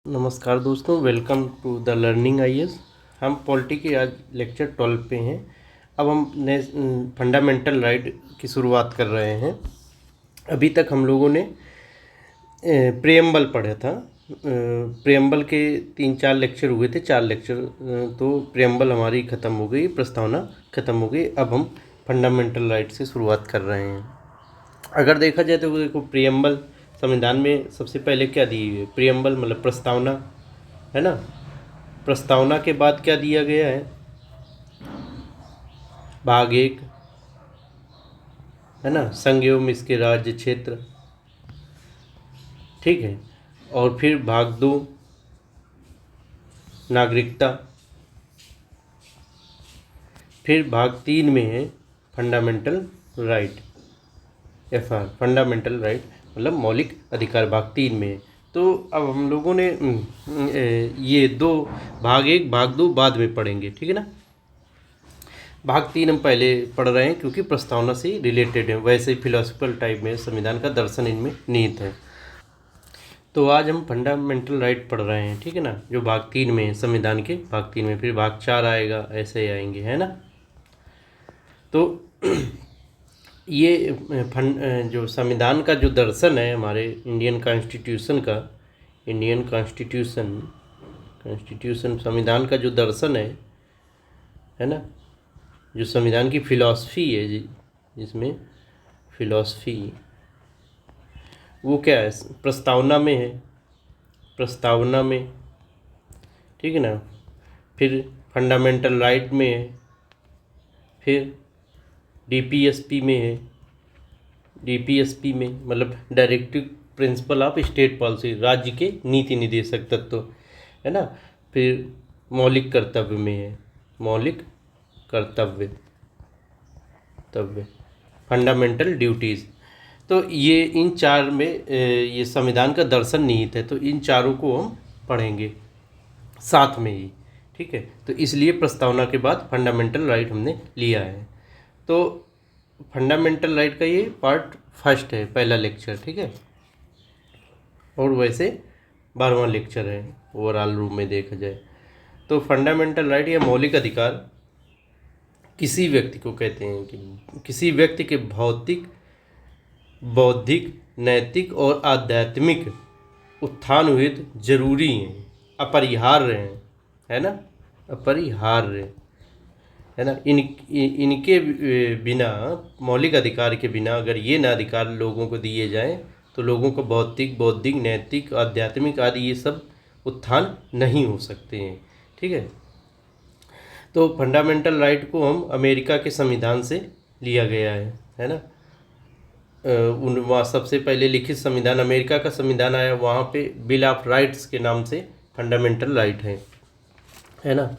नमस्कार दोस्तों, welcome to the learning IAS. हम पॉलिटी के आज लेक्चर 12 पे हैं। अब हम ने फंडामेंटल राइट की शुरुआत कर रहे हैं। अभी तक हम लोगों ने प्रेम्बल पढ़ा था। प्रेम्बल के 3-4 लेक्चर हुए थे, 4 लेक्चर। तो प्रेम्बल हमारी ख़त्म हो गई, प्रस्तावना ख़त्म हो गई। अब हम फंडामेंटल राइट से शुरुआत कर रहे हैं। अगर देखा जाए तो देखो, प्रियम्बल संविधान में सबसे पहले क्या दी है? प्रियम्बल मतलब प्रस्तावना, है ना। प्रस्तावना के बाद क्या दिया गया है? भाग 1, है ना, संघ एवं इसके राज्य क्षेत्र, ठीक है। और फिर भाग 2 नागरिकता। फिर भाग 3 में है fundamental right, FR fundamental right मतलब मौलिक अधिकार, भाग 3 में। तो अब हम लोगों ने ये दो भाग 1 भाग 2 बाद में पढ़ेंगे, ठीक है ना। भाग 3 हम पहले पढ़ रहे हैं क्योंकि प्रस्तावना से रिलेटेड है। वैसे फिलोसफिकल टाइप में संविधान का दर्शन इनमें निहित है। तो आज हम फंडामेंटल राइट पढ़ रहे हैं, ठीक है ना, जो भाग 3 में है, संविधान के भाग 3 में। फिर भाग 4 आएगा, ऐसे ही आएंगे, है ना। तो ये जो संविधान का जो दर्शन है हमारे इंडियन कॉन्स्टिट्यूशन का, इंडियन कॉन्स्टिट्यूशन संविधान का जो दर्शन है ना, जो संविधान की फिलॉसफी है जिसमें फिलॉसफी वो क्या है? प्रस्तावना में है, प्रस्तावना में, ठीक है ना। फिर फंडामेंटल राइट में है, फिर DPSP में है। DPSP में मतलब directive principle of state policy, राज्य के नीति निर्देशक तत्व, है ना। फिर मौलिक कर्तव्य में है, मौलिक कर्तव्य फंडामेंटल ड्यूटीज़। तो ये इन 4 में ये संविधान का दर्शन निहित है। तो इन चारों को हम पढ़ेंगे साथ में ही, ठीक है। तो इसलिए प्रस्तावना के बाद फंडामेंटल राइट हमने लिया है। तो फंडामेंटल राइट का ये पार्ट 1 है, पहला लेक्चर, ठीक है। और वैसे 12वां लेक्चर है ओवरऑल रूप में देखा जाए तो। फंडामेंटल राइट या मौलिक अधिकार किसी व्यक्ति को कहते हैं कि किसी व्यक्ति के भौतिक, बौद्धिक, नैतिक और आध्यात्मिक उत्थान हेतु जरूरी हैं, अपरिहार्य हैं, है ना, अपरिहार्य, है ना। इनके बिना, मौलिक अधिकार के बिना अगर ये ना अधिकार लोगों को दिए जाएं तो लोगों को भौतिक, बौद्धिक, नैतिक, आध्यात्मिक आदि ये सब उत्थान नहीं हो सकते हैं, ठीक है। तो फंडामेंटल राइट को हम अमेरिका के संविधान से लिया गया है ना। वहाँ सबसे पहले लिखित संविधान अमेरिका का संविधान आया, वहाँ पे बिल ऑफ राइट्स के नाम से फंडामेंटल राइट है ना।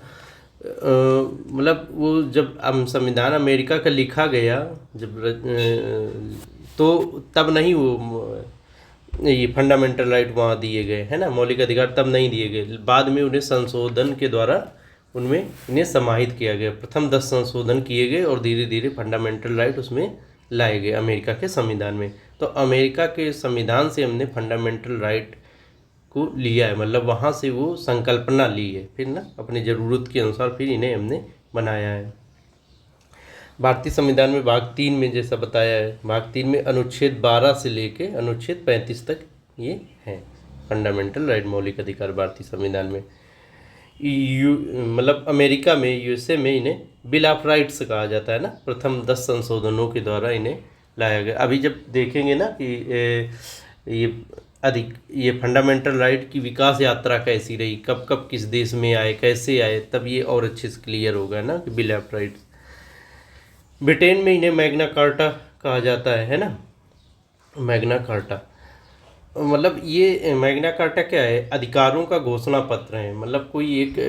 मतलब वो जब संविधान अमेरिका का लिखा गया जब तो तब नहीं वो ये फंडामेंटल राइट वहाँ दिए गए, है ना, मौलिक अधिकार तब नहीं दिए गए। बाद में उन्हें संशोधन के द्वारा उनमें इन्हें समाहित किया गया। प्रथम 10 संशोधन किए गए और धीरे धीरे फंडामेंटल राइट उसमें लाए गए अमेरिका के संविधान में। तो अमेरिका के संविधान से हमने फंडामेंटल राइट को लिया है, मतलब वहाँ से वो संकल्पना ली है, फिर ना अपनी ज़रूरत के अनुसार फिर इन्हें हमने बनाया है। भारतीय संविधान में भाग 3 में जैसा बताया है, भाग 3 में अनुच्छेद 12 से लेके अनुच्छेद 35 तक ये हैं फंडामेंटल राइट, मौलिक अधिकार भारतीय संविधान में। मतलब अमेरिका में, USA में इन्हें बिल ऑफ राइट्स कहा जाता है ना। प्रथम 10 संशोधनों के द्वारा इन्हें लाया गया। अभी जब देखेंगे ना कि ये फंडामेंटल राइट की विकास यात्रा कैसी रही, कब कब किस देश में आए, कैसे आए, तब ये और अच्छे से क्लियर होगा ना कि बिल ऑफ राइट्स। ब्रिटेन में इन्हें मैग्ना कार्टा कहा जाता है ना, मैग्ना कार्टा। मतलब ये मैग्ना कार्टा क्या है? अधिकारों का घोषणा पत्र है। मतलब कोई एक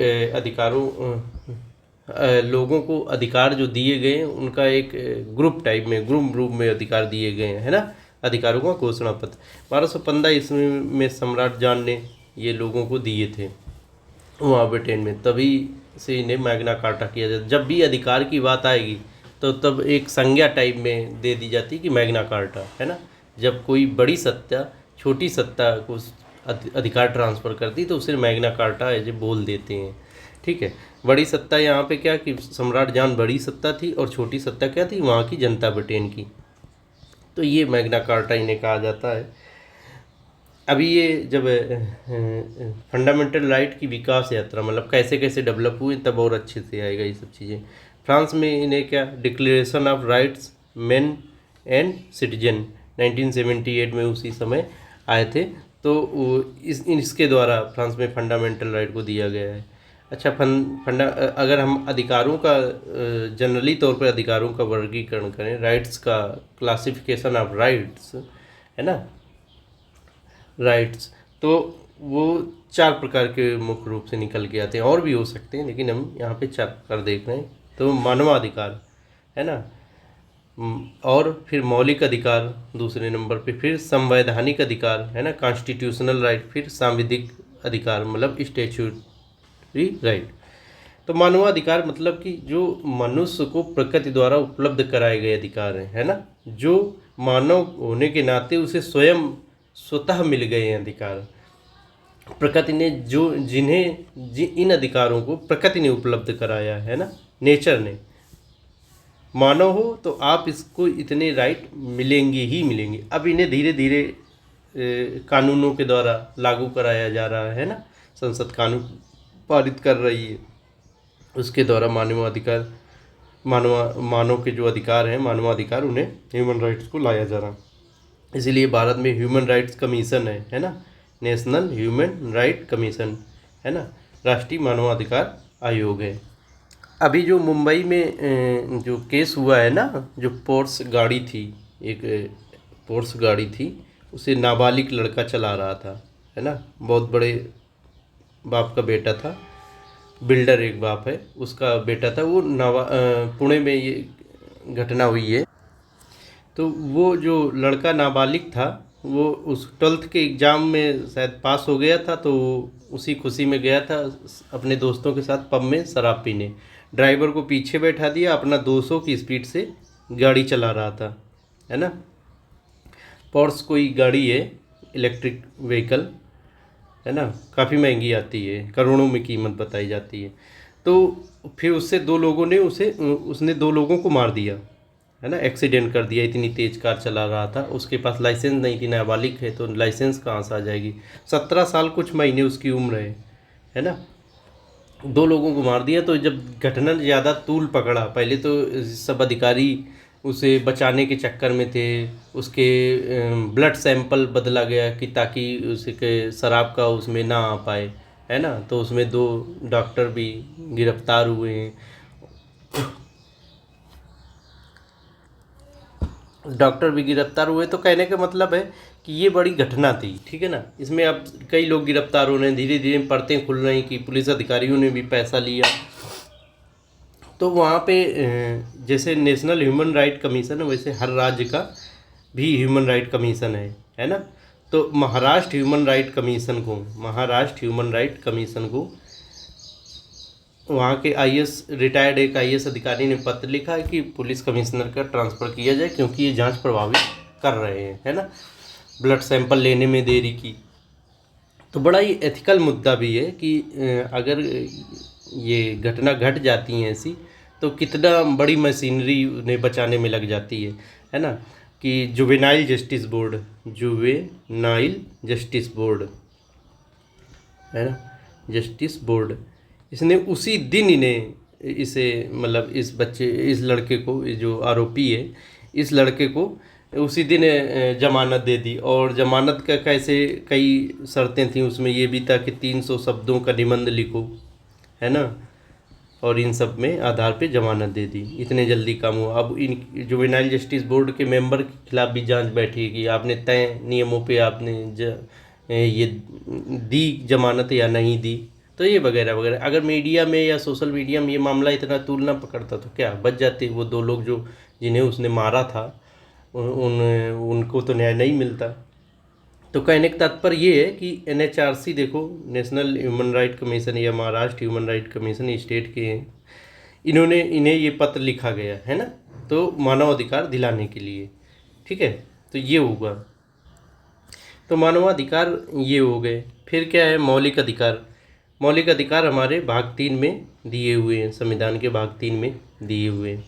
लोगों को अधिकार जो दिए गए हैं उनका एक ग्रुप टाइप में, ग्रुप रूप में अधिकार दिए गए हैं, है ना, अधिकारों का घोषणा पत्र। 1215 ईस्वी में सम्राट जॉन ने ये लोगों को दिए थे वहाँ ब्रिटेन में, तभी से इन्हें मैग्ना कार्टा किया जाता। जब भी अधिकार की बात आएगी तो तब एक संज्ञा टाइप में दे दी जाती कि मैग्ना कार्टा, है ना। जब कोई बड़ी सत्ता छोटी सत्ता को अधिकार ट्रांसफ़र कर दी तो उसे मैग्ना कार्टा ऐसे बोल देते हैं। ठीक है, बड़ी सत्ता यहाँ पे क्या कि सम्राट जॉन बड़ी सत्ता थी और छोटी सत्ता क्या थी, वहाँ की जनता ब्रिटेन की। तो ये मैग्ना कार्टा इन्हें कहा जाता है। अभी ये जब फंडामेंटल राइट की विकास यात्रा मतलब कैसे कैसे डेवलप हुई तब और अच्छे से आएगा ये सब चीज़ें। फ्रांस में इन्हें क्या declaration of rights main and citizen 1978 में उसी समय आए थे। तो इसके द्वारा फ्रांस में फंडामेंटल राइट को दिया गया है। अच्छा, अगर हम अधिकारों का जनरली तौर पर अधिकारों का वर्गीकरण करें, राइट्स का क्लासिफिकेशन ऑफ राइट्स है ना, राइट्स, तो वो 4 प्रकार के मुख्य रूप से निकल के आते हैं, और भी हो सकते हैं लेकिन हम यहाँ पे 4 प्रकार देख रहे हैं। तो मानवाधिकार है ना, और फिर मौलिक अधिकार दूसरे नंबर पे, फिर संवैधानिक अधिकार है ना, कॉन्स्टिट्यूशनल राइट, फिर सांविधिक अधिकार मतलब स्टैट्यूटरी राइट। तो मानवाधिकार मतलब कि जो मनुष्य को प्रकृति द्वारा उपलब्ध कराए गए अधिकार हैं, है ना, जो मानव होने के नाते उसे स्वतः मिल गए हैं अधिकार। प्रकृति ने इन अधिकारों को प्रकृति ने उपलब्ध कराया है ना, नेचर ने। मानव हो तो आप इसको इतने राइट मिलेंगे ही मिलेंगे। अब इन्हें धीरे धीरे कानूनों के द्वारा लागू कराया जा रहा है ना, संसद कानून पारित कर रही है, उसके द्वारा मानव के जो अधिकार हैं, मानवाधिकार, उन्हें ह्यूमन राइट्स को लाया जा रहा। इसीलिए भारत में ह्यूमन राइट्स कमीशन है ना, नेशनल ह्यूमन राइट कमीशन है ना, राष्ट्रीय मानवाधिकार आयोग है। अभी जो मुंबई में जो केस हुआ है ना, जो पोर्स गाड़ी थी, एक पोर्स गाड़ी थी, उसे नाबालिग लड़का चला रहा था है ना, बहुत बड़े बाप का बेटा था, बिल्डर एक बाप है, उसका बेटा था, वो पुणे में ये घटना हुई है। तो वो जो लड़का नाबालिग था वो उस 12th के एग्ज़ाम में शायद पास हो गया था, तो उसी खुशी में गया था अपने दोस्तों के साथ पब में शराब पीने। ड्राइवर को पीछे बैठा दिया, अपना 200 की स्पीड से गाड़ी चला रहा था है ना। पोर्स कोई गाड़ी है, इलेक्ट्रिक व्हीकल है ना, काफ़ी महंगी आती है, करोड़ों में कीमत बताई जाती है। तो फिर उससे उसने 2 लोगों को मार दिया है ना, एक्सीडेंट कर दिया, इतनी तेज़ कार चला रहा था। उसके पास लाइसेंस नहीं थी, नाबालिग है तो लाइसेंस कहाँ से आ जाएगी। 17 साल कुछ महीने उसकी उम्र है ना। 2 लोगों को मार दिया। तो जब घटना ज़्यादा तूल पकड़ा, पहले तो सब अधिकारी उसे बचाने के चक्कर में थे, उसके ब्लड सैंपल बदला गया कि ताकि उसके शराब का उसमें ना आ पाए है ना। तो उसमें 2 डॉक्टर भी गिरफ्तार हुए हैं, तो कहने का मतलब है कि ये बड़ी घटना थी, ठीक है ना। इसमें अब कई लोग गिरफ्तार हो रहे हैं, धीरे धीरे परतें खुल रही कि पुलिस अधिकारियों ने भी पैसा लिया। तो वहाँ पे जैसे नेशनल ह्यूमन राइट कमीशन है, वैसे हर राज्य का भी ह्यूमन राइट कमीशन है ना। तो महाराष्ट्र ह्यूमन राइट कमीशन को वहाँ के रिटायर्ड एक IAS अधिकारी ने पत्र लिखा है कि पुलिस कमिश्नर का ट्रांसफ़र किया जाए, क्योंकि ये जांच प्रभावित कर रहे हैं है ना, ब्लड सैंपल लेने में देरी की। तो बड़ा ही एथिकल मुद्दा भी है कि अगर ये घटना घट जाती है ऐसी, तो कितना बड़ी मशीनरी उन्हें बचाने में लग जाती है ना। कि जुवेनाइल जस्टिस बोर्ड है ना, जस्टिस बोर्ड, इसने उसी दिन इसे मतलब इस लड़के को, जो आरोपी है, इस लड़के को उसी दिन जमानत दे दी। और जमानत का कैसे कई शर्तें थी, उसमें ये भी था कि 300 शब्दों का निबंध लिखो है ना, और इन सब में आधार पे जमानत दे दी। इतने जल्दी काम हुआ। अब इन जुवेनाइल जस्टिस बोर्ड के मेंबर के खिलाफ भी जांच बैठी कि आपने तय नियमों पे आपने ये दी जमानत या नहीं दी। तो ये वगैरह वगैरह। अगर मीडिया में या सोशल मीडिया में ये मामला इतना तूल ना पकड़ता तो क्या बच जाते वो 2 लोग जिन्हें उसने मारा था, उनको तो न्याय नहीं मिलता। तो कहने का तात्पर्य ये है कि NHRC देखो, नेशनल ह्यूमन राइट कमीशन या Maharashtra human right commission state के हैं, इन्हें ये पत्र लिखा गया है ना, तो मानव अधिकार दिलाने के लिए, ठीक है। तो ये होगा। तो मानवाधिकार ये हो गए। फिर क्या है, मौलिक अधिकार। मौलिक अधिकार हमारे भाग 3 में दिए हुए हैं, संविधान के भाग 3 में दिए हुए हैं,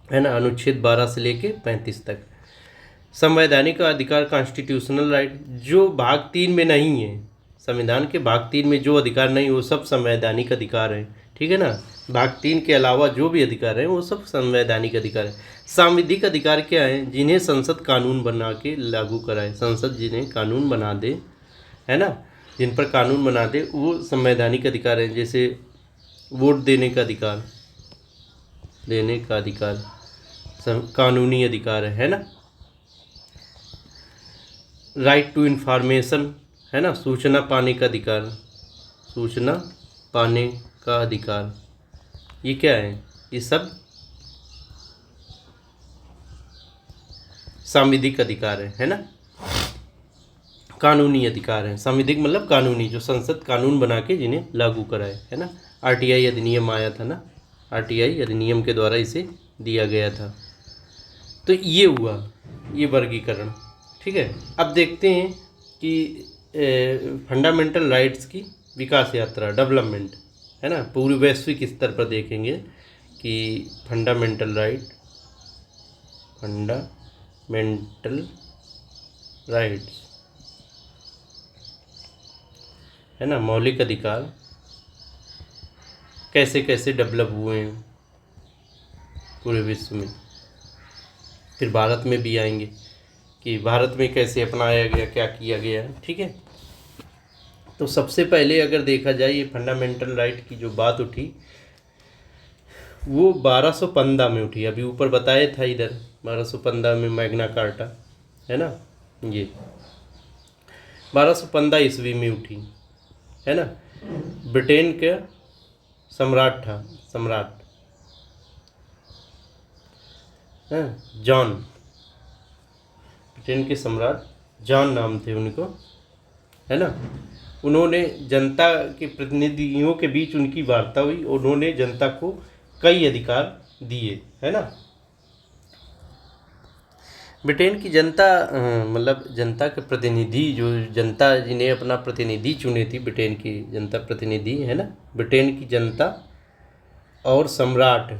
है ना, अनुच्छेद 12 से लेके 35 तक। संवैधानिक अधिकार, कॉन्स्टिट्यूशनल राइट, जो भाग 3 में नहीं है, संविधान के भाग 3 में जो अधिकार नहीं वो सब संवैधानिक अधिकार हैं, ठीक है ना। भाग 3 के अलावा जो भी अधिकार हैं वो सब संवैधानिक अधिकार है। सांविधिक अधिकार क्या है, जिन्हें संसद कानून बना के लागू कराए, संसद जिन्हें कानून बना दे, है ना, जिन पर कानून बना दे, वो संवैधानिक अधिकार है। जैसे वोट देने का अधिकार, देने का अधिकार कानूनी अधिकार है ना। राइट टू इन्फॉर्मेशन, है ना, सूचना पाने का अधिकार, सूचना पाने का अधिकार, ये क्या है, ये सब सांविधिक अधिकार है ना। कानूनी अधिकार है, सांविधिक मतलब कानूनी, जो संसद कानून बना के जिन्हें लागू कराए, है ना। आरटीआई अधिनियम आया था ना, आरटीआई अधिनियम के द्वारा इसे दिया गया था। तो ये हुआ ये वर्गीकरण, ठीक है। अब देखते हैं कि फंडामेंटल राइट्स की विकास यात्रा, डेवलपमेंट, है ना, पूरे वैश्विक स्तर पर देखेंगे कि फंडामेंटल राइट, फंडामेंटल राइट्स, है ना, मौलिक अधिकार कैसे कैसे डेवलप हुए हैं पूरे विश्व में। फिर भारत में भी आएंगे कि भारत में कैसे अपनाया गया, क्या किया गया, ठीक है। तो सबसे पहले अगर देखा जाए ये फंडामेंटल राइट की जो बात उठी वो 1215 में उठी। अभी ऊपर बताया था इधर 1215 में मैग्ना कार्टा, है ना, ये 1215 ईस्वी में उठी, है ना। ब्रिटेन के सम्राट था, सम्राट है जॉन, ब्रिटेन के सम्राट जॉन नाम थे उनको, है ना। उन्होंने जनता के प्रतिनिधियों के बीच उनकी वार्ता हुई, उन्होंने जनता को कई अधिकार दिए, है ना। ब्रिटेन की जनता मतलब जनता के प्रतिनिधि, जो जनता जिन्हें अपना प्रतिनिधि चुने थी, ब्रिटेन की जनता प्रतिनिधि, है ना, ब्रिटेन की जनता और सम्राट,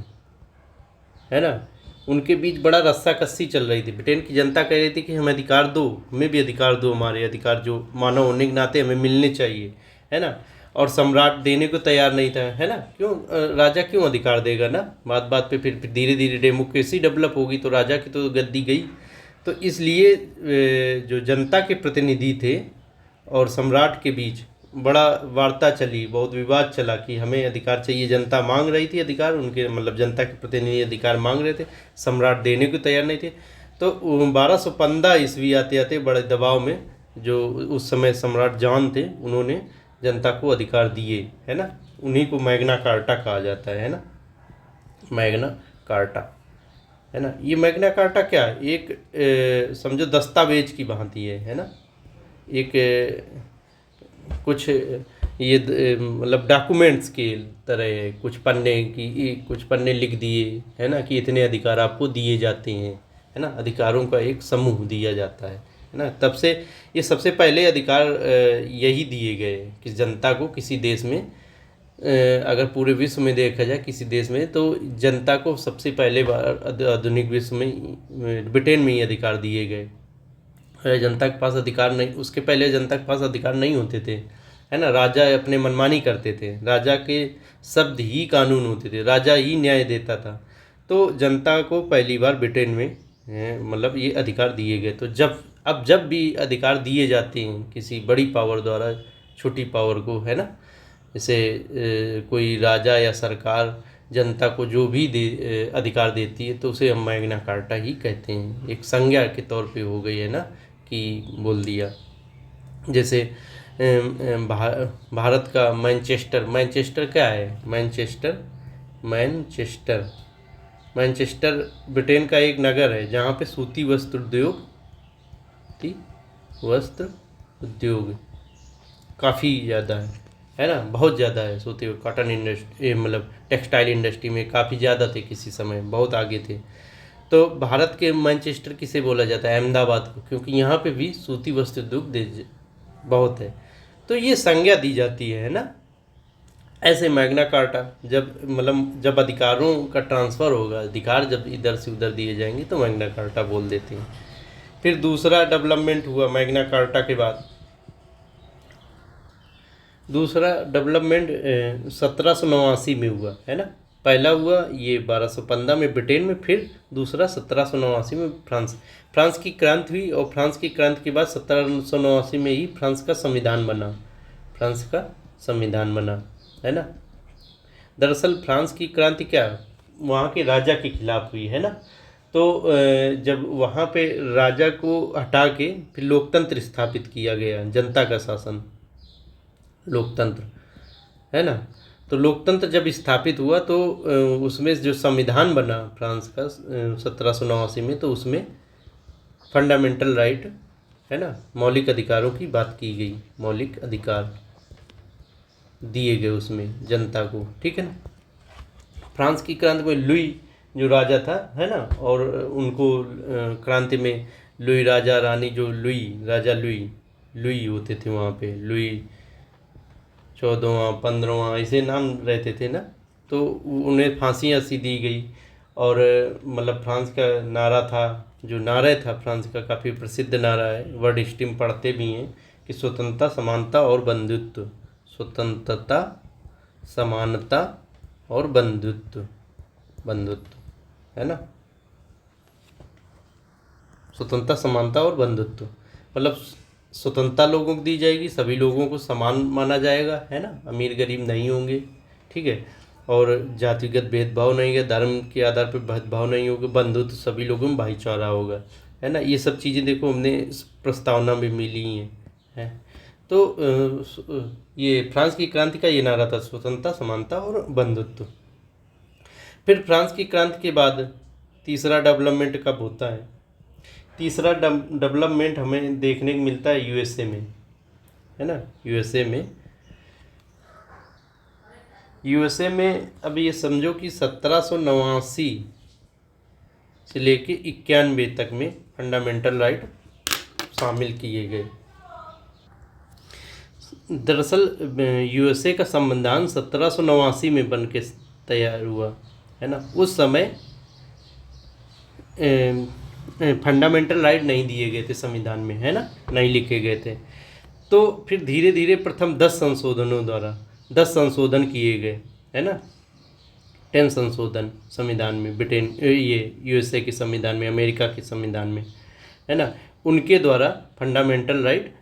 है ना, उनके बीच बड़ा रस्साकस्सी चल रही थी। ब्रिटेन की जनता कह रही थी कि हमें अधिकार दो, हमें भी अधिकार दो, हमारे अधिकार जो मानव होने के नाते हमें मिलने चाहिए, है ना। और सम्राट देने को तैयार नहीं था, है ना। क्यों, राजा क्यों अधिकार देगा ना, बात बात पे फिर धीरे धीरे डेमोक्रेसी डेवलप होगी तो राजा की तो गद्दी गई। तो इसलिए जो जनता के प्रतिनिधि थे और सम्राट के बीच बड़ा वार्ता चली, बहुत विवाद चला कि हमें अधिकार चाहिए। जनता मांग रही थी अधिकार, उनके मतलब जनता के प्रतिनिधि अधिकार मांग रहे थे, सम्राट देने को तैयार नहीं थे। तो 1215 ईस्वी आते आते बड़े दबाव में जो उस समय सम्राट जॉन थे, उन्होंने जनता को अधिकार दिए, है ना। उन्हीं को मैग्ना कार्टा कहा जाता है ना, मैग्ना कार्टा, है ना। ये मैग्ना कार्टा क्या है, एक समझो दस्तावेज की भांति है ना। एक कुछ ये मतलब डॉक्यूमेंट्स के तरह है, कुछ पन्ने लिख दिए, है ना, कि इतने अधिकार आपको दिए जाते हैं, है ना। अधिकारों का एक समूह दिया जाता है ना। तब से ये सबसे पहले अधिकार यही दिए गए कि जनता को किसी देश में, अगर पूरे विश्व में देखा जाए किसी देश में, तो जनता को सबसे पहले बार आधुनिक विश्व में ब्रिटेन में ही अधिकार दिए गए। जनता के पास अधिकार नहीं, उसके पहले जनता के पास अधिकार नहीं होते थे, है ना। राजा अपने मनमानी करते थे, राजा के शब्द ही कानून होते थे, राजा ही न्याय देता था। तो जनता को पहली बार ब्रिटेन में मतलब ये अधिकार दिए गए। तो जब भी अधिकार दिए जाते हैं किसी बड़ी पावर द्वारा छोटी पावर को, है ना, जैसे कोई राजा या सरकार जनता को जो भी अधिकार देती है तो उसे हम मैग्ना कार्टा ही कहते हैं। एक संज्ञा के तौर पे हो गई है ना, कि बोल दिया। जैसे भारत का मैनचेस्टर क्या है, मैनचेस्टर ब्रिटेन का एक नगर है जहाँ पे सूती वस्त्र उद्योग काफ़ी ज़्यादा है ना, बहुत ज़्यादा है। सूती कॉटन इंडस्ट्री मतलब टेक्सटाइल इंडस्ट्री में काफ़ी ज़्यादा थे, किसी समय बहुत आगे थे। तो भारत के मैनचेस्टर किसे बोला जाता है? अहमदाबाद को, क्योंकि यहाँ पे भी सूती वस्त्र उद्योग बहुत है। तो ये संज्ञा दी जाती है ना। ऐसे मैग्ना कार्टा जब अधिकारों का ट्रांसफ़र होगा, अधिकार जब इधर से उधर दिए जाएंगे तो मैग्ना कार्टा बोल देते हैं। फिर दूसरा डेवलपमेंट हुआ मैग्ना कार्टा के बाद, दूसरा डेवलपमेंट 1789 में हुआ है ना। पहला हुआ ये 1215 में ब्रिटेन में, फिर दूसरा 1789 में फ्रांस की क्रांति हुई, और फ्रांस की क्रांति के बाद 1789 में ही फ्रांस का संविधान बना, है ना। दरअसल फ्रांस की क्रांति क्या वहाँ के राजा के खिलाफ हुई, है ना। तो जब वहाँ पे राजा को हटा के फिर लोकतंत्र स्थापित किया गया, जनता का शासन, लोकतंत्र, है ना। तो लोकतंत्र जब स्थापित हुआ तो उसमें जो संविधान बना फ्रांस का 1789 में, तो उसमें फंडामेंटल राइट, है ना, मौलिक अधिकारों की बात की गई, मौलिक अधिकार दिए गए उसमें जनता को, ठीक है ना। फ्रांस की क्रांति में लुई जो राजा था, है ना, और उनको क्रांति में लुई राजा रानी, जो राजा लुई होते थे वहाँ पे, लुई 14वां 15वां ऐसे नाम रहते थे ना। तो उन्हें फांसी दी गई, और फ्रांस का नारा था, जो नारा था फ्रांस का काफ़ी प्रसिद्ध नारा है, वर्ड स्टीम पढ़ते भी हैं कि स्वतंत्रता, समानता और बंधुत्व, स्वतंत्रता, समानता और बंधुत्व, है ना। स्वतंत्रता, समानता और बंधुत्व, स्वतंत्रता लोगों को दी जाएगी, सभी लोगों को समान माना जाएगा, है ना, अमीर गरीब नहीं होंगे, ठीक है, और जातिगत भेदभाव नहीं है, धर्म के आधार पर भेदभाव नहीं होगा, बंधुत्व, सभी लोगों में भाईचारा होगा, है ना। ये सब चीज़ें देखो हमने प्रस्तावना में मिली हैं। तो ये फ्रांस की क्रांति का ये नारा था, स्वतंत्रता, समानता और बंधुत्व। फिर फ्रांस की क्रांति के बाद तीसरा डेवलपमेंट कब होता है? तीसरा डेवलपमेंट हमें देखने को मिलता है यूएसए में, है ना। यूएसए में अब ये समझो कि 1789 से लेके 91 तक में फंडामेंटल राइट शामिल किए गए। दरअसल यूएसए का संविधान 1789 में बन के तैयार हुआ, है ना। उस समय फंडामेंटल राइट नहीं दिए गए थे संविधान में, है ना, नहीं लिखे गए थे। तो फिर धीरे धीरे प्रथम 10 संशोधन किए गए, है ना, 10 संशोधन संविधान में, ब्रिटेन ये यूएसए के संविधान में, अमेरिका के संविधान में, है ना। उनके द्वारा फंडामेंटल राइट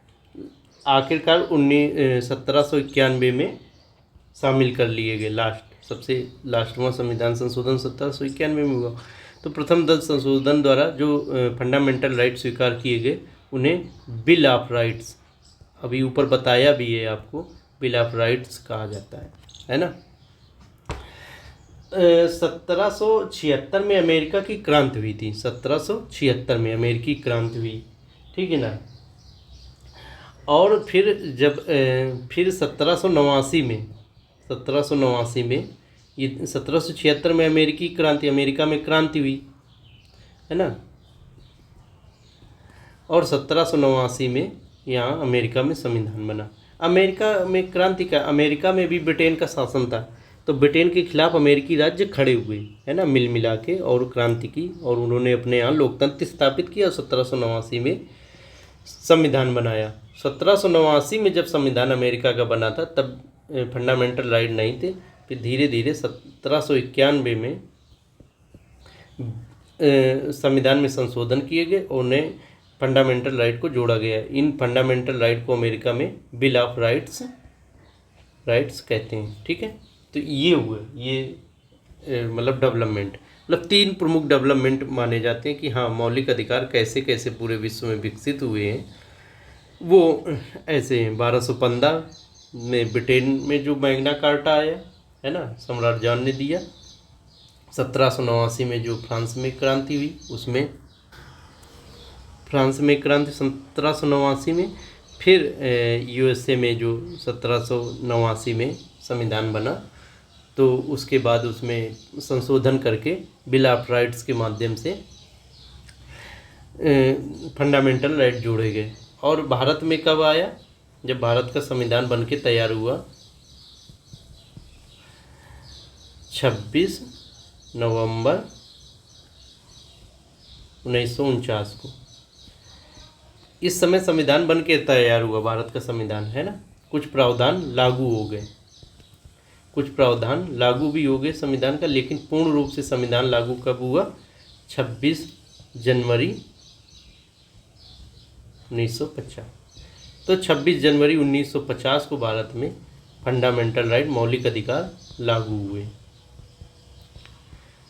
आखिरकार 1791 में शामिल कर लिए गए। सबसे लास्टवां संविधान संशोधन 1791 में हुआ। तो प्रथम 10 संशोधन द्वारा जो फंडामेंटल राइट स्वीकार किए गए उन्हें बिल ऑफ राइट्स, अभी ऊपर बताया भी है आपको, बिल ऑफ राइट्स कहा जाता है ना। 1776 में अमेरिका की क्रांति हुई थी, 1776 में अमेरिकी क्रांति हुई, ठीक है ना। और फिर फिर 1789 में ये 1776 में अमेरिका में क्रांति हुई, है ना। और 1789 में यहाँ अमेरिका में संविधान बना। अमेरिका में क्रांति का, अमेरिका में भी ब्रिटेन का शासन था, तो ब्रिटेन के खिलाफ अमेरिकी राज्य खड़े हुए, है ना, मिल मिला के, और क्रांति की, और उन्होंने अपने यहाँ लोकतंत्र स्थापित किया। 1789 में संविधान बनाया। 1789 में जब संविधान अमेरिका का बना था तब फंडामेंटल राइट नहीं थे। फिर धीरे धीरे 1791 में संविधान में संशोधन किए गए और उन्हें फंडामेंटल राइट को जोड़ा गया। इन फंडामेंटल राइट को अमेरिका में बिल ऑफ राइट्स कहते हैं, ठीक है। तो ये हुए डेवलपमेंट, 3 प्रमुख डेवलपमेंट माने जाते हैं कि हाँ, मौलिक अधिकार कैसे कैसे पूरे विश्व में विकसित हुए हैं। वो ऐसे हैं, 1215 में ब्रिटेन में जो मैग्ना कार्टा आया, है ना, सम्राट जॉन ने दिया। 1789 में जो फ्रांस में क्रांति हुई, उसमें फ्रांस में क्रांति 1789 में। फिर यूएसए में जो 1789 में संविधान बना, तो उसके बाद उसमें संशोधन करके बिल ऑफ राइट्स के माध्यम से फंडामेंटल राइट जोड़े गए। और भारत में कब आया? जब भारत का संविधान बनके तैयार हुआ 26 नवंबर 1949 को। इस समय संविधान बन के तैयार हुआ भारत का संविधान, है ना। कुछ प्रावधान लागू हो गए, कुछ प्रावधान लागू भी हो गए संविधान का, लेकिन पूर्ण रूप से संविधान लागू कब हुआ? 26 जनवरी 1950। तो 26 जनवरी 1950 को भारत में फंडामेंटल राइट, मौलिक अधिकार लागू हुए।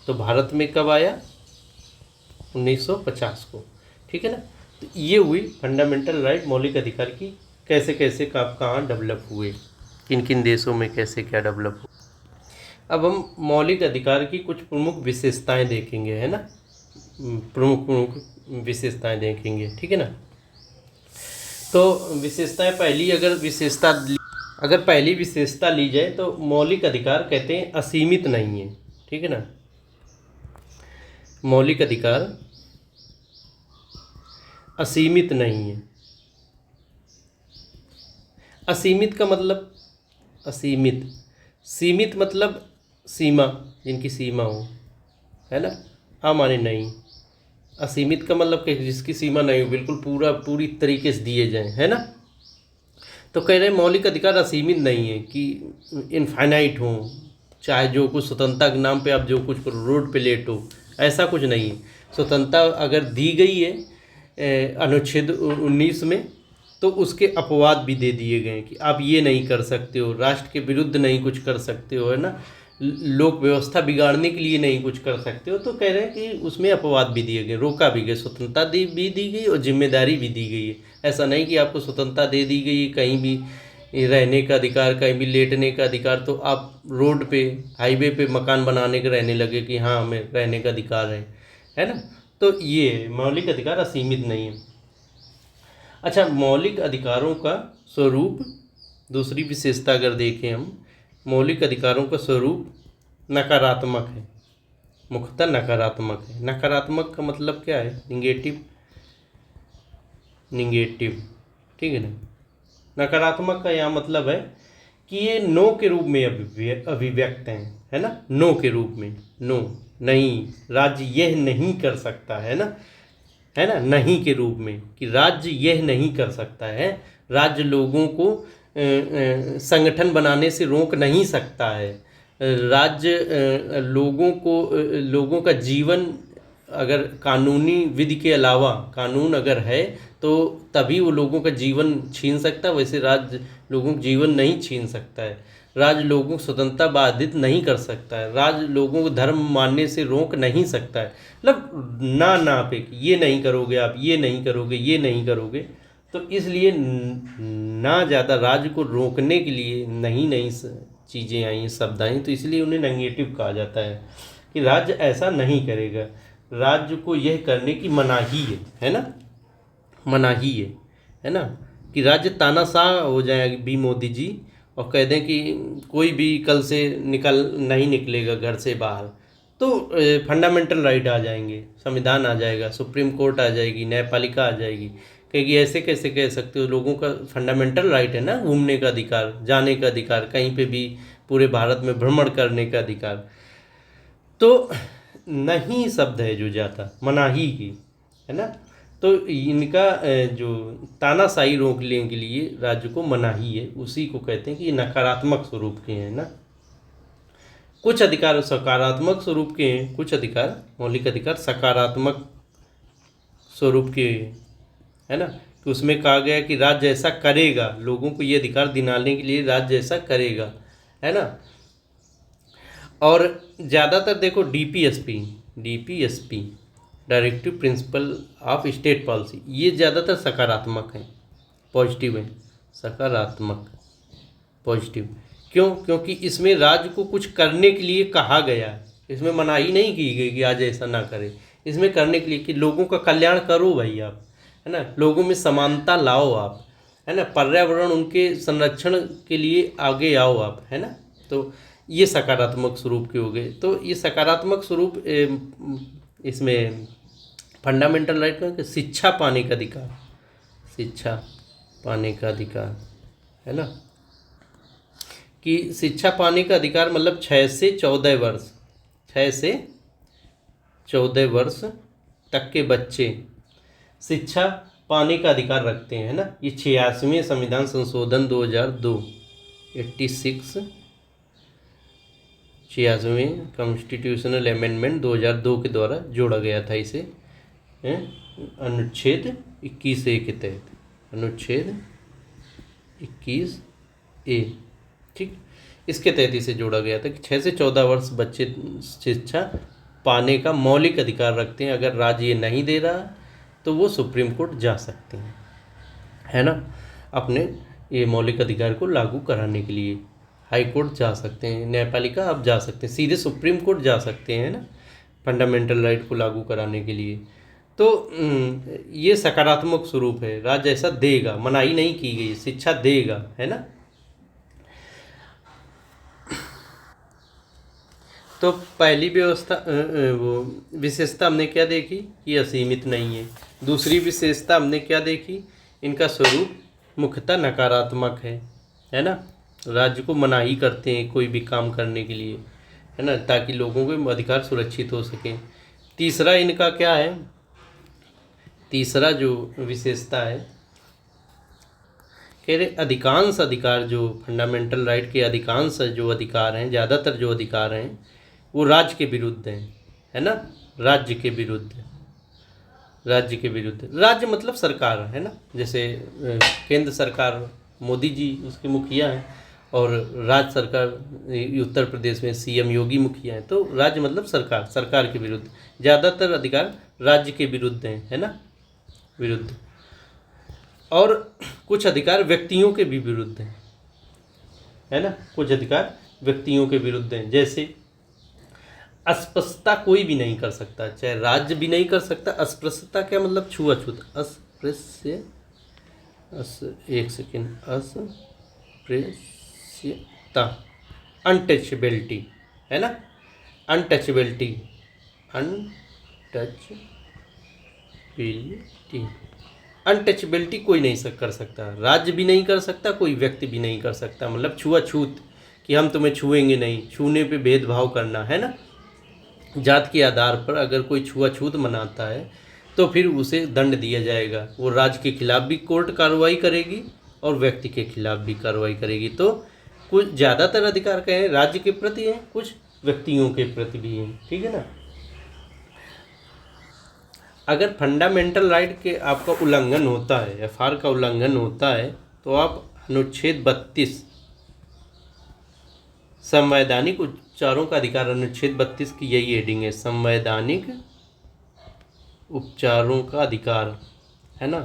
तो भारत में कब आया? 1950 को, ठीक है ना। तो ये हुई फंडामेंटल राइट, मौलिक अधिकार की कैसे कैसे कहाँ डेवलप हुए, किन किन देशों में कैसे क्या डेवलप हुआ। अब हम मौलिक अधिकार की कुछ प्रमुख विशेषताएं देखेंगे, है ना। प्रमुख विशेषताएं देखेंगे, ठीक है ना। तो विशेषताएं, अगर पहली विशेषता ली जाए तो मौलिक अधिकार कहते हैं असीमित नहीं है, ठीक है ना। मौलिक अधिकार असीमित नहीं है। असीमित का मतलब असीमित, सीमित मतलब सीमा, जिनकी सीमा हो, है ना। माने नहीं। असीमित का मतलब कि जिसकी सीमा नहीं हो, बिल्कुल पूरी तरीके से दिए जाएं, है ना। तो कह रहे हैं मौलिक अधिकार असीमित नहीं है कि इनफाइनाइट हो, चाहे जो कुछ स्वतंत्रता के नाम पे आप जो कुछ करो, रोड पे लेटो, ऐसा कुछ नहीं है। स्वतंत्रता अगर दी गई है अनुच्छेद 19 में, तो उसके अपवाद भी दे दिए गए कि आप ये नहीं कर सकते हो, राष्ट्र के विरुद्ध नहीं कुछ कर सकते हो, है ना, लोक व्यवस्था बिगाड़ने के लिए नहीं कुछ कर सकते हो। तो कह रहे हैं कि उसमें अपवाद भी दिए गए, रोका भी गए, स्वतंत्रता भी दी गई और जिम्मेदारी भी दी गई है। ऐसा नहीं कि आपको स्वतंत्रता दे दी गई है, कहीं भी रहने का अधिकार, कहीं भी लेटने का अधिकार, तो आप रोड पे, हाईवे पे मकान बनाने के रहने लगे कि हाँ हमें रहने का अधिकार है ना। तो ये मौलिक अधिकार असीमित नहीं है। अच्छा, मौलिक अधिकारों का स्वरूप, दूसरी विशेषता अगर देखें हम, मौलिक अधिकारों का स्वरूप नकारात्मक है, मुख्यतः नकारात्मक है। नकारात्मक का मतलब क्या है? निगेटिव, ठीक है ना। नकारात्मक का यहाँ मतलब है कि ये नो के रूप में अभिव्यक्त हैं, है ना। नो के रूप में, नो, नहीं, राज्य यह नहीं कर सकता, है ना, नहीं के रूप में, कि राज्य यह नहीं कर सकता है, राज्य लोगों को संगठन बनाने से रोक नहीं सकता है, राज्य लोगों का जीवन, अगर कानूनी विधि के अलावा कानून अगर है तो तभी वो लोगों का जीवन छीन सकता है, वैसे राज्य लोगों का जीवन नहीं छीन सकता है। राज्य लोगों को स्वतंत्रता बाधित नहीं कर सकता है, राज्य लोगों को धर्म मानने से रोक नहीं सकता है। मतलब ना पे ये नहीं करोगे आप, ये नहीं करोगे, ये नहीं करोगे। तो इसलिए ना ज़्यादा राज्य को रोकने के लिए नई चीज़ें आई, शब्द आई, तो इसलिए उन्हें नेगेटिव कहा जाता है कि राज्य ऐसा नहीं करेगा, राज्य को यह करने की मनाही है ना, मनाही है ना, कि राज्य तानाशाह हो जाए भी मोदी जी और कह दें कि कोई भी कल से नहीं निकलेगा घर से बाहर, तो फंडामेंटल राइट आ जाएंगे, संविधान आ जाएगा, सुप्रीम कोर्ट आ जाएगी, न्यायपालिका आ जाएगी, कहेगी ऐसे कैसे कह सकते हो, लोगों का फंडामेंटल राइट है ना, घूमने का अधिकार, जाने का अधिकार, कहीं पे भी पूरे भारत में भ्रमण करने का अधिकार। तो नहीं शब्द है जो जाता मनाही की, है ना। तो इनका जो तानाशाही रोकने के लिए राज्य को मनाही है, उसी को कहते हैं कि नकारात्मक स्वरूप के हैं ना। कुछ अधिकार सकारात्मक स्वरूप के हैं, कुछ अधिकार, मौलिक अधिकार सकारात्मक स्वरूप के, है ना, कि उसमें कहा गया कि राज्य ऐसा करेगा, लोगों को ये अधिकार दिलाने के लिए राज्य ऐसा करेगा, है ना। और ज़्यादातर देखो DPSP directive principle of state policy, ये ज़्यादातर सकारात्मक हैं, पॉजिटिव हैं, सकारात्मक पॉजिटिव। क्यों? क्योंकि इसमें राज्य को कुछ करने के लिए कहा गया है, इसमें मनाही नहीं की गई कि आज ऐसा ना करें, इसमें करने के लिए कि लोगों का कल्याण करो भाई आप, है ना, लोगों में समानता लाओ आप, है ना, पर्यावरण उनके संरक्षण के लिए आगे आओ आप, है ना। तो ये सकारात्मक स्वरूप के हो गए। तो ये सकारात्मक स्वरूप इसमें फंडामेंटल राइट में शिक्षा पाने का अधिकार, शिक्षा पाने का अधिकार, है ना, कि शिक्षा पाने का अधिकार मतलब 6 से 14 वर्ष, 6 से 14 वर्ष तक के बच्चे शिक्षा पाने का अधिकार रखते हैं, है ना। ये 86वें संविधान संशोधन 2002, 86, 86वें कॉन्स्टिट्यूशनल अमेंडमेंट 2002 के द्वारा जोड़ा गया था इसे, अनुच्छेद 21A के तहत, अनुच्छेद 21A, ठीक, इसके तहत इसे जोड़ा गया था कि 6 से 14 वर्ष बच्चे शिक्षा पाने का मौलिक अधिकार रखते हैं। अगर राज्य ये नहीं दे रहा तो वो सुप्रीम कोर्ट जा सकते हैं, है ना, अपने ये मौलिक अधिकार को लागू कराने के लिए हाई कोर्ट जा सकते हैं, न्यायपालिका आप जा सकते हैं, सीधे सुप्रीम कोर्ट जा सकते हैं ना, फंडामेंटल राइट को लागू कराने के लिए। तो ये सकारात्मक स्वरूप है, राज्य ऐसा देगा, मनाही नहीं की गई, शिक्षा देगा, है ना। तो पहली व्यवस्था वो विशेषता हमने क्या देखी, ये असीमित नहीं है। दूसरी विशेषता हमने क्या देखी, इनका स्वरूप मुख्यतः नकारात्मक है ना, राज्य को मनाही करते हैं कोई भी काम करने के लिए, है ना, ताकि लोगों के अधिकार सुरक्षित हो सकें। तीसरा इनका क्या है, तीसरा जो विशेषता है, कह रहे अधिकांश अधिकार जो फंडामेंटल राइट के अधिकांश जो अधिकार हैं, ज़्यादातर जो अधिकार हैं वो राज्य के विरुद्ध हैं, है ना, राज्य के विरुद्ध, राज्य के विरुद्ध, राज्य मतलब सरकार, है ना, जैसे केंद्र सरकार मोदी जी उसके मुखिया हैं और राज्य सरकार उत्तर प्रदेश में सीएम योगी मुखिया हैं, तो राज्य मतलब सरकार, सरकार के विरुद्ध, ज़्यादातर अधिकार राज्य के विरुद्ध हैं, है ना, विरुद्ध, और कुछ अधिकार व्यक्तियों के भी विरुद्ध हैं, है ना, कुछ अधिकार व्यक्तियों के विरुद्ध हैं। जैसे अस्पृश्यता कोई भी नहीं कर सकता, चाहे राज्य भी नहीं कर सकता। अस्पृश्यता क्या मतलब, छुआछूत, अस्पृश्य, एक सेकेंड, अस्पृश्यता, अनटचेबिलिटी, है ना, अनटचेबिलिटी, अनटचेबिलिटी कोई नहीं कर सकता, राज्य भी नहीं कर सकता, कोई व्यक्ति भी नहीं कर सकता। मतलब छुआछूत, कि हम तुम्हें छुएंगे नहीं, छूने पे भेदभाव करना, है ना, जात के आधार पर अगर कोई छुआछूत मनाता है तो फिर उसे दंड दिया जाएगा। वो राज्य के खिलाफ भी कोर्ट कार्रवाई करेगी और व्यक्ति के खिलाफ भी कार्रवाई करेगी। तो कुछ ज़्यादातर अधिकार कहें राज्य के प्रति हैं, कुछ व्यक्तियों के प्रति भी हैं, ठीक है ना। अगर फंडामेंटल राइट के आपका उल्लंघन होता है, एफआर का उल्लंघन होता है, तो आप अनुच्छेद 32 संवैधानिक उपचारों का अधिकार, अनुच्छेद 32 की यही हेडिंग है, संवैधानिक उपचारों का अधिकार, है ना।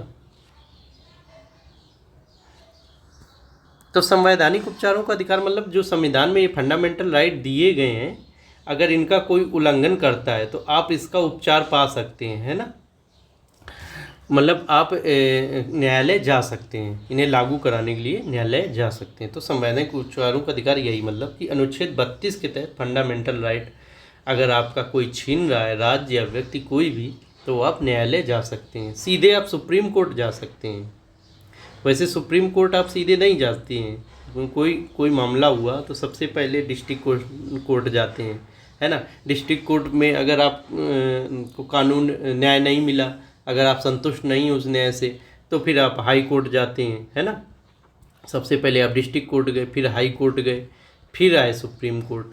तो संवैधानिक उपचारों का अधिकार मतलब जो संविधान में ये फंडामेंटल राइट दिए गए हैं, अगर इनका कोई उल्लंघन करता है तो आप इसका उपचार पा सकते हैं, है ना, मतलब आप न्यायालय जा सकते हैं, इन्हें लागू कराने के लिए न्यायालय जा सकते हैं। तो संवैधानिक उपचारों का अधिकार यही मतलब कि अनुच्छेद 32 के तहत फंडामेंटल राइट अगर आपका कोई छीन रहा है, राज्य या व्यक्ति कोई भी, तो आप न्यायालय जा सकते हैं, सीधे आप सुप्रीम कोर्ट जा सकते हैं। वैसे सुप्रीम कोर्ट आप सीधे नहीं जाते हैं, कोई मामला हुआ तो सबसे पहले डिस्ट्रिक्ट कोर्ट जाते हैं, है ना। डिस्ट्रिक्ट कोर्ट में अगर आप को कानून न्याय नहीं मिला, अगर आप संतुष्ट नहीं हो उस न्याय से, तो फिर आप हाई कोर्ट जाते हैं, है ना। सबसे पहले आप डिस्ट्रिक्ट कोर्ट गए, फिर हाई कोर्ट गए, फिर आए सुप्रीम कोर्ट।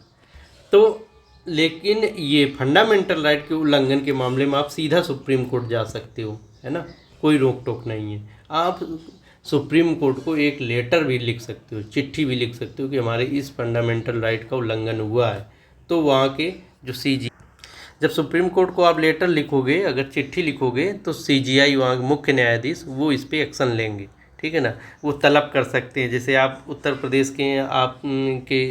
तो लेकिन ये फंडामेंटल राइट के उल्लंघन के मामले में आप सीधा सुप्रीम कोर्ट जा सकते हो, है ना, कोई रोक टोक नहीं है। आप सुप्रीम कोर्ट को एक लेटर भी लिख सकते हो, चिट्ठी भी लिख सकते हो कि हमारे इस फंडामेंटल राइट का उल्लंघन हुआ है। तो वहाँ के जो सीजी, जब सुप्रीम कोर्ट को आप लेटर लिखोगे, अगर चिट्ठी लिखोगे, तो सीजीआई वहाँ मुख्य न्यायाधीश वो इस पर एक्शन लेंगे, ठीक है ना। वो तलब कर सकते हैं, जैसे आप उत्तर प्रदेश के आप के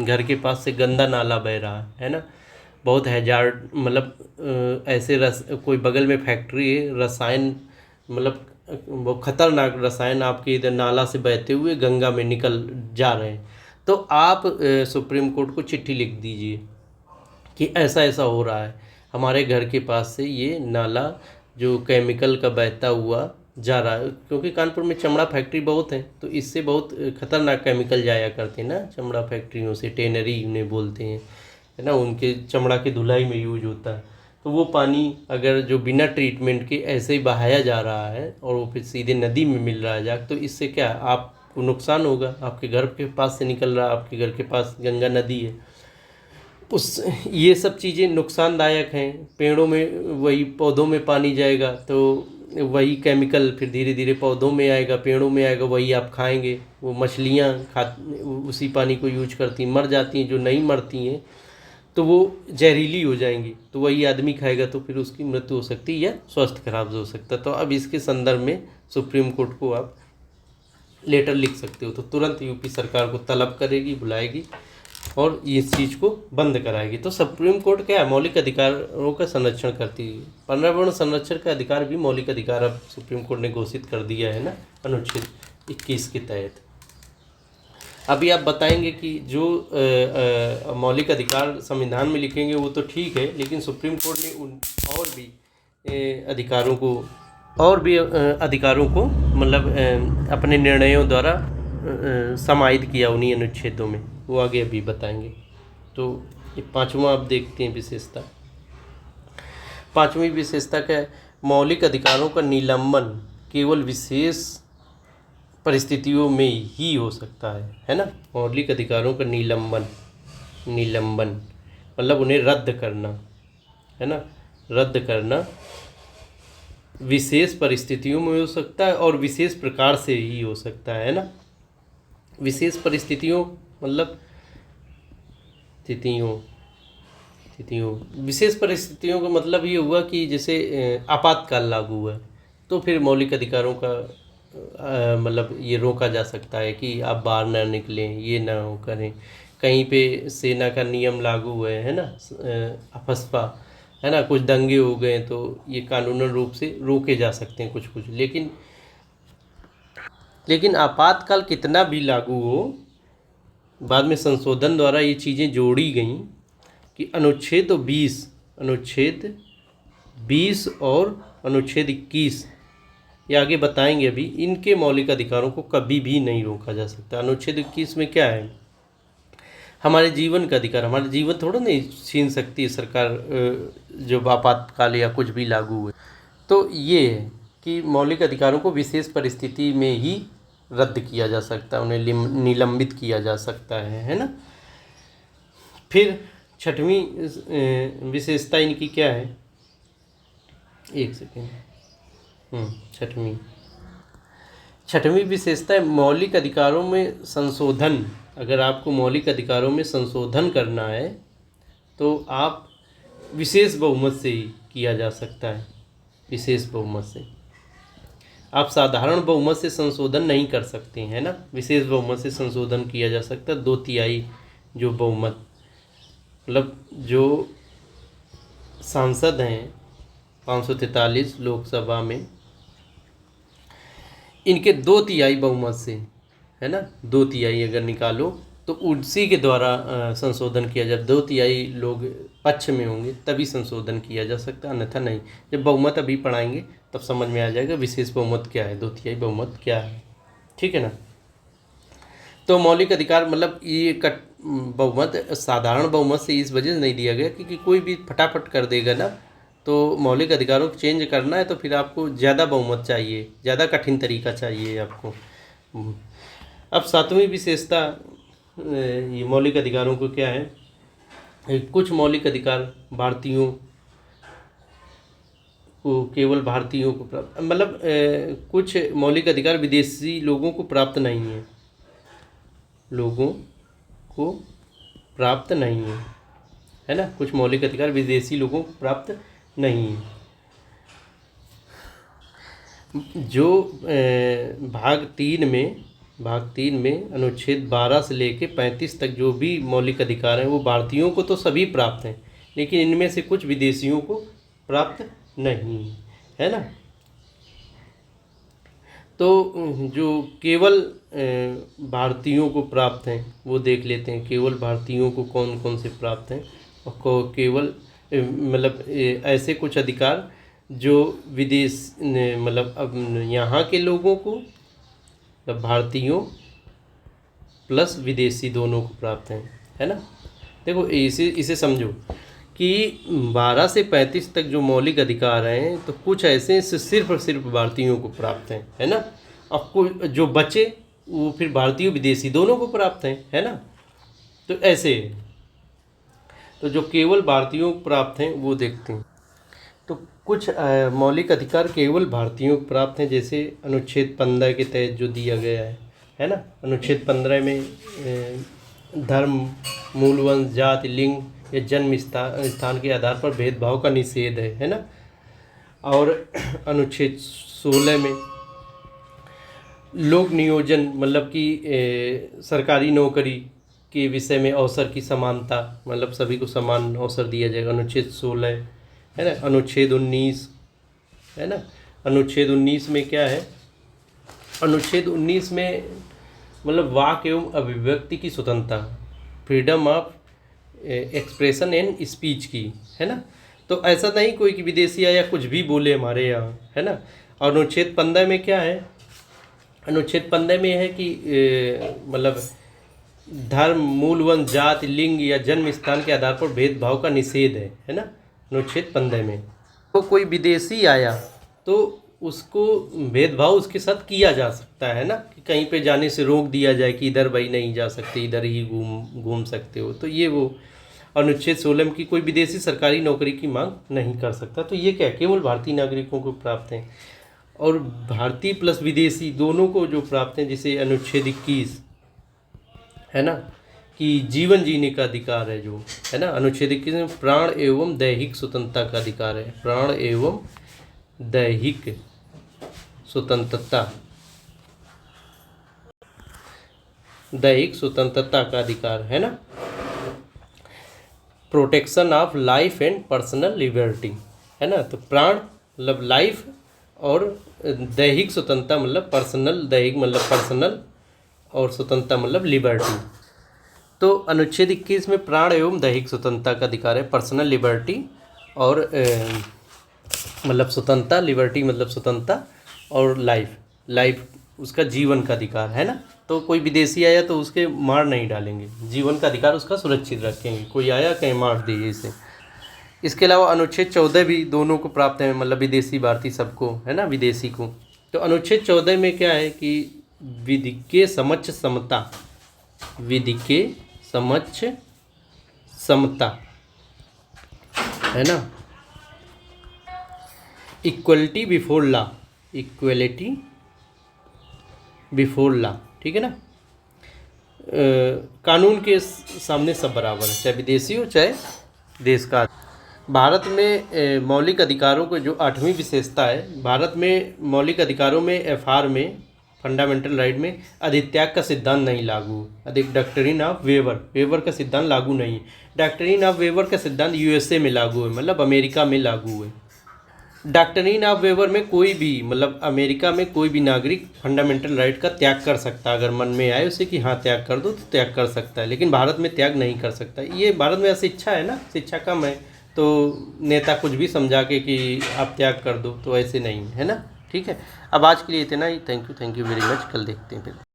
घर के पास से गंदा नाला बह रहा है ना, बहुत हैजार्ड, मतलब ऐसे कोई बगल में फैक्ट्री है, रसायन मतलब वो खतरनाक रसायन आपके इधर नाला से बहते हुए गंगा में निकल जा रहे हैं, तो आप सुप्रीम कोर्ट को चिट्ठी लिख दीजिए कि ऐसा ऐसा हो रहा है, हमारे घर के पास से ये नाला जो केमिकल का बहता हुआ जा रहा है, क्योंकि कानपुर में चमड़ा फैक्ट्री बहुत है, तो इससे बहुत खतरनाक केमिकल जाया करते हैं ना चमड़ा फैक्ट्रियों से, टेनरी उन्हें बोलते हैं, है ना, उनके चमड़ा की धुलाई में यूज होता है। तो वो पानी अगर जो बिना ट्रीटमेंट के ऐसे ही बहाया जा रहा है और वो फिर सीधे नदी में मिल रहा है जाकर, तो इससे क्या आपको नुकसान होगा। आपके घर के पास से निकल रहा है, आपके घर के पास गंगा नदी है, उस ये सब चीज़ें नुकसानदायक हैं। पेड़ों में वही पौधों में पानी जाएगा तो वही केमिकल फिर धीरे धीरे पौधों में आएगा, पेड़ों में आएगा, वही आप खाएंगे। वो मछलियाँ खा उसी पानी को यूज करती मर जाती हैं, जो नहीं मरती हैं तो वो जहरीली हो जाएंगी, तो वही आदमी खाएगा तो फिर उसकी मृत्यु हो सकती है या स्वास्थ्य खराब हो सकता है। तो अब इसके संदर्भ में सुप्रीम कोर्ट को आप लेटर लिख सकते हो, तो तुरंत यूपी सरकार को तलब करेगी, बुलाएगी और इस चीज़ को बंद कराएगी। तो सुप्रीम कोर्ट क्या है, मौलिक अधिकारों का संरक्षण करती है। पर्यावरण संरक्षण का अधिकार भी मौलिक अधिकार अब सुप्रीम कोर्ट ने घोषित कर दिया है ना, अनुच्छेद 21 के तहत। अभी आप बताएंगे कि जो मौलिक अधिकार संविधान में लिखेंगे वो तो ठीक है, लेकिन सुप्रीम कोर्ट ने उन और भी अधिकारों को मतलब अपने निर्णयों द्वारा समाहित किया उन्हीं अनुच्छेदों में, वो आगे अभी बताएंगे। तो ये पांचवा आप देखते हैं विशेषता। पांचवी विशेषता क्या है, मौलिक अधिकारों का निलंबन केवल विशेष परिस्थितियों में ही हो सकता है ना। मौलिक अधिकारों का निलंबन मतलब उन्हें रद्द करना, है ना, रद्द करना विशेष परिस्थितियों में हो सकता है और विशेष प्रकार से ही हो सकता है ना। विशेष परिस्थितियों मतलब स्थितियों विशेष परिस्थितियों का मतलब ये हुआ कि जैसे आपातकाल लागू हुआ तो फिर मौलिक अधिकारों का मतलब ये रोका जा सकता है कि आप बाहर ना निकलें, ये ना हो करें। कहीं पे सेना का नियम लागू हुए है ना, अफस्पा है ना, कुछ दंगे हो गए तो ये कानूनन रूप से रोके जा सकते हैं कुछ। लेकिन आपातकाल कितना भी लागू हो, बाद में संशोधन द्वारा ये चीज़ें जोड़ी गईं कि अनुच्छेद 20 और अनुच्छेद 21 ये आगे बताएंगे अभी, इनके मौलिक अधिकारों को कभी भी नहीं रोका जा सकता। अनुच्छेद 21 में क्या है, हमारे जीवन का अधिकार, हमारे जीवन थोड़ा नहीं छीन सकती है सरकार जो आपातकाल या कुछ भी लागू हुए। तो ये है कि मौलिक अधिकारों को विशेष परिस्थिति में ही रद्द किया जा सकता है, उन्हें निलंबित किया जा सकता है ना। फिर छठवीं विशेषता इनकी क्या है, एक सेकेंड, छठवीं विशेषता है मौलिक अधिकारों में संशोधन। अगर आपको मौलिक अधिकारों में संशोधन करना है तो आप विशेष बहुमत से ही किया जा सकता है। विशेष बहुमत से आप साधारण बहुमत से संशोधन नहीं कर सकते हैं ना, विशेष बहुमत से संशोधन किया जा सकता है। 2/3 जो बहुमत मतलब जो सांसद हैं 543 लोकसभा में, इनके 2/3 बहुमत से, है ना, 2/3 अगर निकालो तो उसी के द्वारा संशोधन किया जाए। 2/3 लोग पक्ष में होंगे तभी संशोधन किया जा सकता है, अन्यथा नहीं। जब बहुमत अभी पढ़ाएंगे तब समझ में आ जाएगा विशेष बहुमत क्या है, 2/3 बहुमत क्या है, ठीक है ना। तो मौलिक अधिकार मतलब ये बहुमत साधारण बहुमत से इस वजह से नहीं दिया गया क्योंकि कोई भी फटाफट कर देगा ना, तो मौलिक अधिकारों को चेंज करना है तो फिर आपको ज़्यादा बहुमत चाहिए, ज़्यादा कठिन तरीका चाहिए आपको। अब सातवीं विशेषता ये मौलिक अधिकारों को क्या है, कुछ मौलिक अधिकार भारतीयों को, केवल भारतीयों को प्राप्त, मतलब कुछ मौलिक अधिकार विदेशी लोगों को प्राप्त नहीं है, लोगों को प्राप्त नहीं है ना। कुछ मौलिक अधिकार विदेशी लोगों को प्राप्त नहीं है। जो भाग 3 में अनुच्छेद 12 से लेकर 35 तक जो भी मौलिक अधिकार हैं वो भारतीयों को तो सभी प्राप्त हैं, लेकिन इनमें से कुछ विदेशियों को प्राप्त नहीं है ना। तो जो केवल भारतीयों को प्राप्त हैं वो देख लेते हैं, केवल भारतीयों को कौन कौन से प्राप्त हैं। और केवल मतलब ऐसे कुछ अधिकार जो विदेश मतलब अब यहाँ के लोगों को, मतलब भारतीयों प्लस विदेशी दोनों को प्राप्त हैं, है ना। देखो इसे समझो कि 12 से 35 तक जो मौलिक अधिकार हैं तो कुछ ऐसे हैं सिर्फ और सिर्फ भारतीयों को प्राप्त हैं, है ना। अब कोई जो बचे वो फिर भारतीय विदेशी दोनों को प्राप्त हैं, है ना। तो ऐसे तो जो केवल भारतीयों को प्राप्त हैं वो देखते हैं। तो कुछ मौलिक अधिकार केवल भारतीयों को प्राप्त हैं, जैसे अनुच्छेद 15 के तहत जो दिया गया है ना। अनुच्छेद 15 में धर्म, मूल वंश, जाति, लिंग या जन्म स्थान के आधार पर भेदभाव का निषेध है ना। और अनुच्छेद 16 में लोक नियोजन, मतलब कि सरकारी नौकरी के विषय में अवसर की समानता, मतलब सभी को समान अवसर दिया जाएगा, अनुच्छेद 16 है ना। अनुच्छेद 19 है ना। अनुच्छेद 19 में क्या है, अनुच्छेद 19 में मतलब वाक एवं अभिव्यक्ति की स्वतंत्रता, freedom of expression and speech की, है ना। तो ऐसा नहीं कोई कि विदेशी आया कुछ भी बोले हमारे यहाँ, है ना। और अनुच्छेद 15 में क्या है, अनुच्छेद 15 में है कि मतलब धर्म, मूल वंश, जाति, लिंग या जन्म स्थान के आधार पर भेदभाव का निषेध है ना। अनुच्छेद 15 में तो कोई विदेशी आया तो उसको भेदभाव उसके साथ किया जा सकता है ना, कि कहीं पे जाने से रोक दिया जाए कि इधर भाई नहीं जा सकते, इधर ही घूम सकते हो। तो ये वो अनुच्छेद 16 की कोई विदेशी सरकारी नौकरी की मांग नहीं कर सकता। तो ये क्या केवल भारतीय नागरिकों को प्राप्त हैं, और भारतीय प्लस विदेशी दोनों को जो प्राप्त हैं, जैसे अनुच्छेद 21 है ना कि जीवन जीने का अधिकार है जो, है ना। अनुच्छेद 21 में प्राण एवं दैहिक स्वतंत्रता का अधिकार है, प्राण एवं दैहिक स्वतंत्रता, दैहिक स्वतंत्रता का अधिकार है ना। Protection of life and personal liberty, है ना। तो प्राण मतलब लाइफ और दैहिक स्वतंत्रता मतलब पर्सनल, दैहिक मतलब पर्सनल और स्वतंत्रता मतलब लिबर्टी। तो अनुच्छेद 21 में प्राण एवं दैहिक स्वतंत्रता का अधिकार है, पर्सनल लिबर्टी और मतलब स्वतंत्रता, लिबर्टी मतलब स्वतंत्रता और लाइफ उसका जीवन का अधिकार है ना। तो कोई विदेशी आया तो उसके मार नहीं डालेंगे, जीवन का अधिकार उसका सुरक्षित रखेंगे, कोई आया कहीं मार दिए इसे। इसके अलावा अनुच्छेद 14 भी दोनों को प्राप्त है, मतलब विदेशी भारतीय सबको, है ना, विदेशी को। तो अनुच्छेद 14 में क्या है कि विधि के समक्ष समता, विधि के समक्ष समता, है ना, equality before law, equality before law, ठीक है ना। कानून के सामने सब बराबर है, चाहे विदेशी हो चाहे देश का। भारत में मौलिक अधिकारों को जो 8वीं विशेषता है, भारत में मौलिक अधिकारों में FR में, फंडामेंटल राइट में अधित्याग का सिद्धांत नहीं लागू, डॉक्ट्रिन ऑफ वेबर का सिद्धांत लागू नहीं। डॉक्ट्रिन ऑफ वेबर का सिद्धांत USA में लागू है, मतलब अमेरिका में लागू है। डॉक्ट्रिन ऑफ वेबर में कोई भी, मतलब अमेरिका में कोई भी नागरिक फंडामेंटल राइट का त्याग कर सकता है, अगर मन में आए उसे कि हाँ त्याग कर दो तो त्याग कर सकता है, लेकिन भारत में त्याग नहीं कर सकता। ये भारत में शिक्षा है ना, शिक्षा कम है तो नेता कुछ भी समझा के कि आप त्याग कर दो, तो ऐसे नहीं है ना। ठीक है, अब आज के लिए इतना ही। थैंक यू वेरी मच, कल देखते हैं फिर।